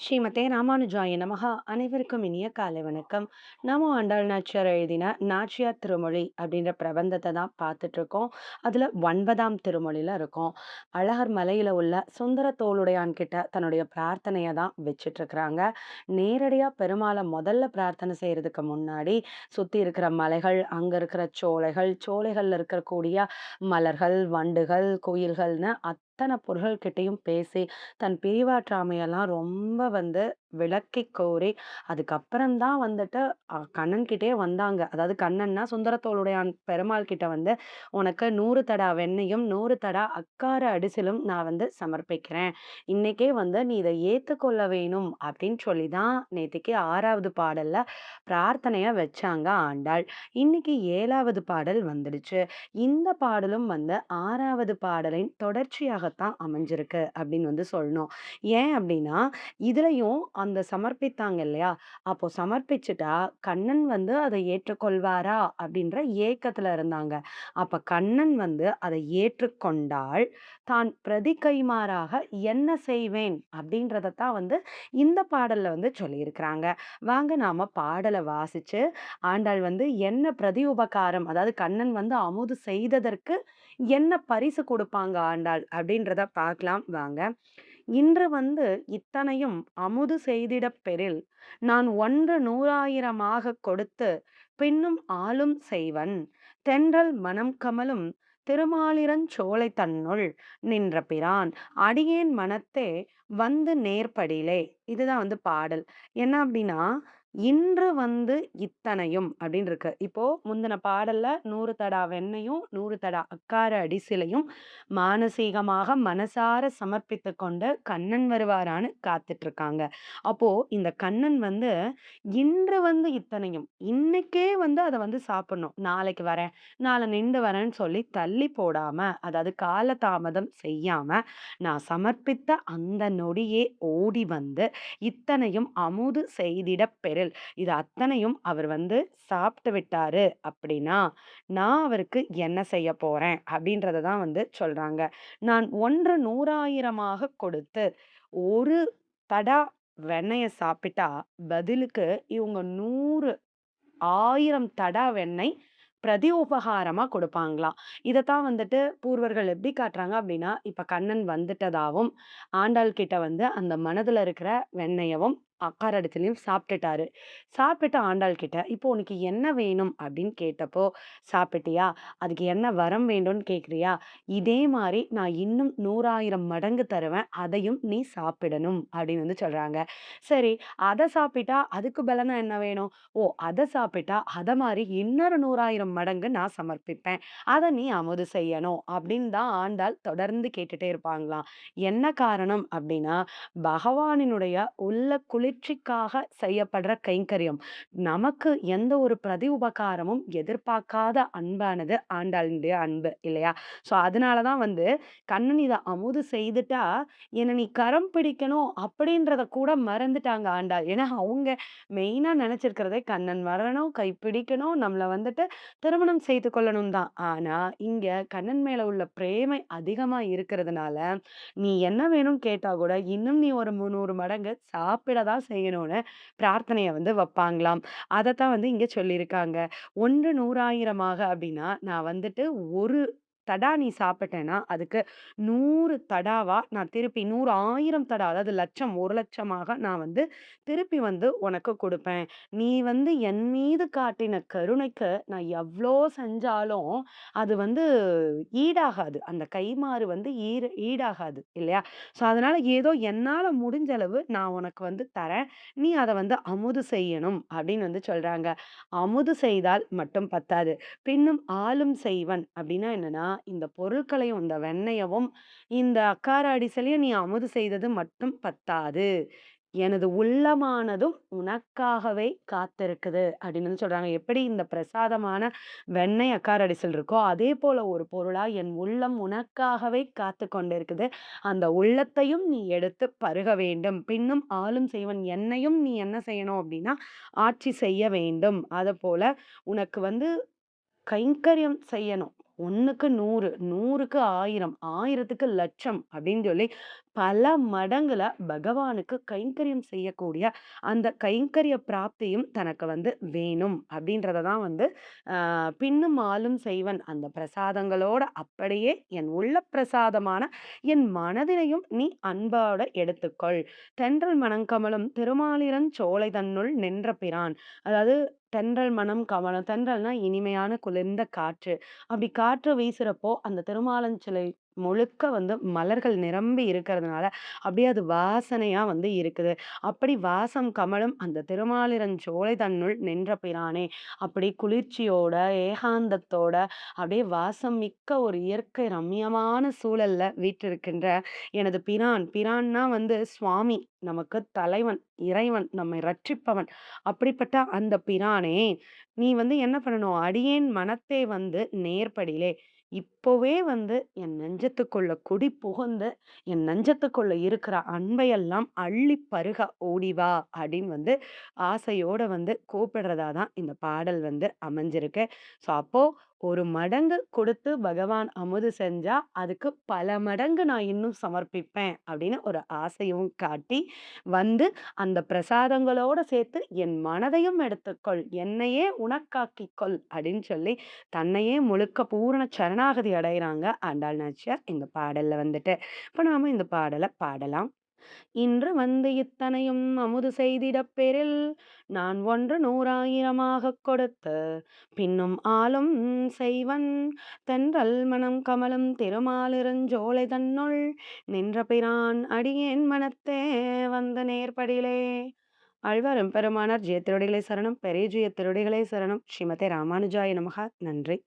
ஸ்ரீமதே ராமானுஜாய நமஹ. அனைவருக்கும் இனிய காலை வணக்கம். நாம ஆண்டாள் நாச்சியார் எழுதின நாச்சியார் திருமொழி அப்படின்ற பிரபந்தத்தை தான் பார்த்துட்டு இருக்கோம். அதுல 9ஆம் திருமொழியில இருக்கோம். அழகர் மலையில உள்ள சுந்தர தோளுடையான் கிட்ட தன்னுடைய பிரார்த்தனைய தான் வச்சுட்டு இருக்கிறாங்க. நேரடியா பெருமாளை முதல்ல பிரார்த்தனை செய்யறதுக்கு முன்னாடி சுத்தி இருக்கிற மலைகள், அங்க இருக்கிற சோலைகள், சோலைகள்ல இருக்கக்கூடிய மலர்கள், வண்டுகள், குயில்கள்னு அத்தனை பொருள்கள் கிட்டயும் பேசி தன் பிரிவாற்றாமையெல்லாம் ரொம்ப விளக்கி கூறி, அதுக்கப்புறம் தான் வந்துட்டு கண்ணன் கிட்டயே வந்தாங்க. அதாவது கண்ணன்னா சுந்தரத்தோளுடையான் பெருமாள் கிட்ட "உனக்கு 100 தடா வெண்ணையும், 100 தடா அக்கார அடிசிலும் நான் சமர்ப்பிக்கிறேன். இன்னைக்கே நீ இத ஏத்துக்கொள்ள வேணும்." அப்படின்னு சொல்லி தான் நேத்தைக்கு 6வது பாடல்ல பிரார்த்தனைய வச்சாங்க ஆண்டாள். இன்னைக்கு 7வது பாடல் வந்துடுச்சு. இந்த பாடலும் 6வது பாடலின் தொடர்ச்சியாகத்தான் அமைஞ்சிருக்கு அப்படின்னு சொல்லணும். ஏன் அப்படின்னா, இதுலயும் அந்த சமர்ப்பித்தாங்க இல்லையா? அப்போ சமர்ப்பிச்சுட்டா, கண்ணன் அத ஏற்றுக்கொள்வாரா? அப்படின்ற ஏக்கத்துல இருந்தாங்க. அப்ப கண்ணன் அத ஏற்றுக்கொண்டால், தான் பிரதி கைமாறாக என்ன செய்வேன்? அப்படின்றத தான் இந்த பாடல்ல சொல்லியிருக்கிறாங்க. வாங்க நாம பாடல வாசிச்சு, ஆண்டாள் என்ன பிரதி உபகாரம், அதாவது கண்ணன் அமுது செய்ததற்கு என்ன பரிசு குடுப்பாங்க ஆண்டாள்? அப்படின்றத பார்க்கலாம் வாங்க. இன்று இத்தனையும் அமுது செய்திடப் பெறில், நான் ஒன்று நூறாயிரமாகக் கொடுத்து, பின்னும் ஆளும் செய்வன். தென்றல் மணம் கமழும் திருமாலிருஞ் சோலை தன்னுள் நின்ற பிரான், அடியேன் மனத்தே நேர்படிலே. இதுதான் பாடல். என்ன அப்படின்னா, இன்று இத்தனையும் அப்படின்னு இருக்கு. இப்போ முந்தின பாடல்ல 100 தடா வெண்ணையும், 100 தடா அக்கார அடிசிலையும் மானசீகமாக மனசார சமர்ப்பித்துக் கொண்டு கண்ணன் வருவாரான்னு காத்துட்டு இருக்காங்க. அப்போ இந்த கண்ணன் இன்று இத்தனையும், இன்னைக்கே அத சாப்பிடணும். நாளைக்கு வரேன், நாள வரேன்னு சொல்லி தள்ளி போடாம, அதாவது காலதாமதம் செய்யாம, நான் சமர்ப்பித்த அந்த நொடியே ஓடி இத்தனையும் அமுது செய்திடப் பெறில். இது அத்தனையும் அவர் சாப்பிட்டு விட்டாரு அப்படின்னா, நான் அவருக்கு என்ன செய்ய போறேன் அப்படின்றத தான் சொல்றாங்க. நான் 1 100,000மாக கொடுத்து, 1 தடா வெண்ணெய சாப்பிட்டா, பதிலுக்கு இவங்க 100 1000 தடா வெண்ணெய் பிரதி உபகாரமா குடுப்பாங்களாம். இதத்தான் பூர்வர்கள் எப்படி காட்டுறாங்க அப்படின்னா, இப்ப கண்ணன் வந்துட்டதாவும், ஆண்டாள் கிட்ட அந்த மனதுல இருக்கிற வெண்ணெயவும், அக்காரடத்திலயும் சாப்பிட்டுட்டாரு. சாப்பிட்டுட்டு ஆண்டாள் கிட்ட, "இப்போ உனக்கு என்ன வேணும்?" அப்படின்னு கேட்டப்போ, "சாப்பிட்டியா? அதுக்கு என்ன வரம் வேண்டும்னு கேட்கிறியா? இதே மாரி நான் இன்னும் 100,000 மடங்கு தருவேன். அதையும் நீ சாப்பிடணும்." அப்படின்னு சொல்றாங்க. சரி, அத சாப்பிட்டா அதுக்கு பலனா என்ன வேணும்? "ஓ! அத சாப்பிட்டா, அத மாரி இன்னொரு 100,000 மடங்கு நான் சமர்ப்பிப்பேன். அத நீ அமுது செய்யணும்." அப்படின்னு தான் ஆண்டாள் தொடர்ந்து கேட்டுட்டே இருப்பாங்களாம். என்ன காரணம் அப்படின்னா, பகவானினுடைய உள்ள குளிர்ச்சிக்காக செய்யப்படுற கைங்கரியம். நமக்கு எந்த ஒரு பிரதி உபகாரமும் எதிர்பார்க்காத அன்பானது ஆண்டாளுடைய அன்பு இல்லையா? ஸோ அதனால தான் கண்ணன் இத அமுது செய்துட்டா, என்ன நீ கரம் பிடிக்கணும் அப்படின்றத கூட மறந்துட்டாங்க ஆண்டாள். ஏன்னா அவங்க மெயினா நெனச்சிருக்கிறதே கண்ணன் வரணும், கை பிடிக்கணும், நம்மள திருமணம் செய்து கொள்ளணும் தான். ஆனா, இங்க கண்ணன் மேல உள்ள பிரேமை அதிகமா இருக்கிறதுனால, நீ என்ன வேணும்னு கேட்டா கூட, இன்னும் நீ ஒரு 300 மடங்கு சாப்பிட தான் செய்யணும்னு பிரார்த்தனைய வப்பாங்களாம். அதத்தான் இங்க சொல்லியிருக்காங்க. 1 100,000மாக அப்படின்னா, நான் 1 தடா நீ சாப்பிட்டேன்னா, அதுக்கு 100 தடாவா நான் திருப்பி 100 1000 தடா, அதாவது லட்சம் 1,00,000மாக நான் திருப்பி உனக்கு குடுப்பேன். நீ என் மீது காட்டின கருணைக்கு நான் எவ்ளோ செஞ்சாலும், அது ஈடாகாது. அந்த கைம்மாறு ஈடாகாது இல்லையா? ஸோ, அதனால ஏதோ என்னால முடிஞ்ச அளவு நான் உனக்கு தரேன். நீ அத அமுது செய்யணும் அப்படின்னு சொல்றாங்க. அமுது செய்தால் மட்டும் பத்தாது. பின்னும் ஆளும் செய்வன் அப்படின்னா என்னன்னா, இந்த பொருட்களையும் இந்த வெண்ணெயவும், இந்த அக்கார அடிசலையும் நீ அமுது செய்தது மட்டும் பத்தாது. எனது உள்ளமானதும் உனக்காகவே காத்திருக்குது அப்படின்னு சொல்றாங்க. எப்படி இந்த பிரசாதமான வெண்ணெய் அக்கார அடிசல் இருக்கோ, அதே போல ஒரு பொருளா என் உள்ளம் உனக்காகவே காத்துக் கொண்டிருக்குது. அந்த உள்ளத்தையும் நீ எடுத்து பருக வேண்டும். பின்னும் ஆளும் செய்வன். என்னையும் நீ என்ன செய்யணும் அப்படின்னா, ஆட்சி செய்ய வேண்டும். அதுபோல உனக்கு கைங்கரியம் செய்யணும். 1க்கு 100, 100க்கு 1000, 1000க்கு லட்சம் அப்படின்னு சொல்லி பல மடங்குல பகவானுக்கு கைங்கரியம் செய்யக்கூடிய அந்த கைங்கரிய பிராப்தியும் தனக்கு வந்து வேணும் அப்படின்றத தான் வந்து பின்னும் ஆளும் செய்வன் அந்த பிரசாதங்களோட அப்படியே என் உள்ள பிரசாதமான என் மனதினையும் நீ அன்போட எடுத்துக்கொள். தென்றல் மணங்கமழும் திருமாலிரஞ் சோலை தன்னுள் நின்ற பிரான். அதாவது தென்றல் மணம் கமழும். தென்றல்னா இனிமையான குளிர்ந்த காற்று. அப்படி காற்று வீசுறப்போ, அந்த திருமாலஞ்சிலை முழுக்க வந்து மலர்கள் நிரம்பி இருக்கிறதுனால, அப்படியே அது வாசனையா வந்து இருக்குது. அப்படி வாசம் கமழும் அந்த திருமாலிருஞ்சோலை தன்னுள் நின்ற பிரானே, அப்படி குளிர்ச்சியோட, ஏகாந்தத்தோட, அப்படியே வாசம் மிக்க ஒரு இயற்கை ரம்மியமான சூழல்ல வீற்றிருக்கின்ற எனது பிரான். பிரான்னா வந்து சுவாமி, நமக்கு தலைவன், இறைவன், நம்மை ரட்சிப்பவன். அப்படிப்பட்ட அந்த பிரானே, நீ வந்து என்ன பண்ணணும்? அடியேன் மனத்தே வந்து நேர்படிலே. இப்பவே வந்து என் நெஞ்சத்துக்குள்ள குடி புகுந்து, என் நெஞ்சத்துக்குள்ள இருக்கிற அன்பையெல்லாம் அள்ளிப் பருக ஓடி வா! அப்படின்னு வந்து ஆசையோட வந்து கூப்பிடுறதா தான் இந்த பாடல் வந்து அமைஞ்சிருக்கு. ஸோ அப்போ ஒரு மடங்கு குடுத்து பகவான் அமுது செஞ்சா, அதுக்கு பல மடங்கு நான் இன்னும் சமர்ப்பிப்பேன் அப்படின்னு ஒரு ஆசையும் காட்டி வந்து அந்த பிரசாதங்களோட சேர்த்து என் மனதையும் எடுத்துக்கொள். என்னையே உனக்காக்கிக் கொள் அப்படின்னு சொல்லி தன்னையே முழுக்க பூரண சரணாகதி அடையறாங்க ஆண்டாள் நாச்சியார் இந்த பாடல்ல வந்துட்டு. இப்ப நாம இந்த பாடல பாடலாம். இன்று வந்து இத்தனையும் அமுது செய்திடப் பெறில் நான் ஒன்று நூறாயிரமாகக் கொடுத்து பின்னும் ஆளும் செய்வன் தென்றல் மணம் கமழும் திருமாலிருஞ்சோலை தன்னுள் நின்ற பிரான் அடியேன் மனத்தே வந்த நேர்படிலே. ஆழ்வார் எம்பெருமானார் ஜெய திருவடிகளே சரணம். பெரிய ஜெய திருவடிகளே சரணம். ஸ்ரீமதே ராமானுஜாய நமஹ. நன்றி.